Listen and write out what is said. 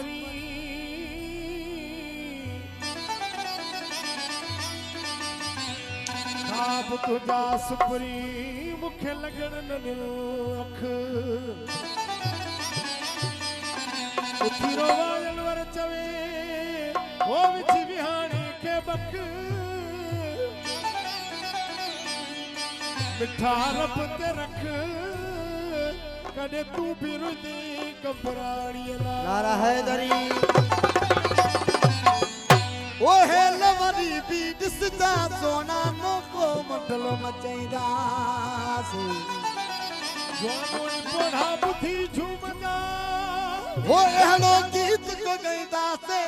मरी आप तुझा सुपरी मुखे लगन न अख उथिरो वायल वर चवे वो विच विहाणी के बक मिठा रब ते रख कदे तू भी रुदी कपराणी नारा हैदरी ओ है लवरी भी दिसदा सोना नो को मटलो मचैदा से जोन पढ़ा बुद्धि झूमदा वो एहलो गीत को गईदा से